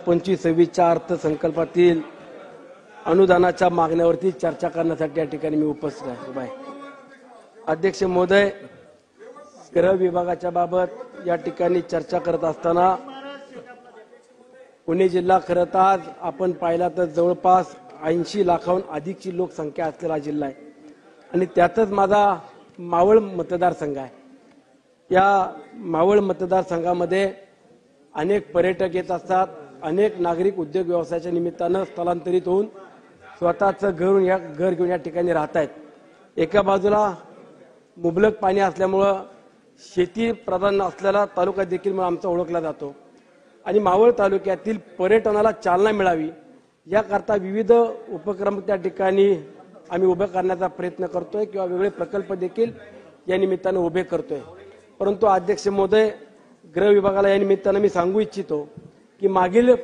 2025-26च्या अर्थसंकल्पातील अनुदानाच्या मागण्यावरती चर्चा करण्यासाठी या ठिकाणी मी उपस्थित आहे. अध्यक्ष महोदय, गृह विभागाच्या बाबत या ठिकाणी चर्चा करत असताना पुणे जिल्हा खरं तर आज आपण पाहिला तर जवळपास 80 लाखाहून अधिकची लोकसंख्या असलेला जिल्हा आहे आणि त्यातच माझा मावळ मतदारसंघ आहे. या मावळ मतदारसंघामध्ये अनेक पर्यटक येत असतात, अनेक नागरिक उद्योग व्यवसायाच्या निमित्तानं स्थलांतरित होऊन स्वतःचं घर घेऊन या ठिकाणी राहत आहेत. एका बाजूला मुबलक पाणी असल्यामुळं शेती प्रधान असलेला तालुका देखील म्हणून आमचा ओळखला जातो आणि मावळ तालुक्यातील पर्यटनाला चालना मिळावी याकरता विविध उपक्रम त्या ठिकाणी आम्ही उभे करण्याचा प्रयत्न करतोय किंवा वेगळे प्रकल्प देखील या निमित्तानं उभे करतोय. परंतु अध्यक्ष महोदय, गृह विभागाला या निमित्तानं मी सांगू इच्छितो की मागील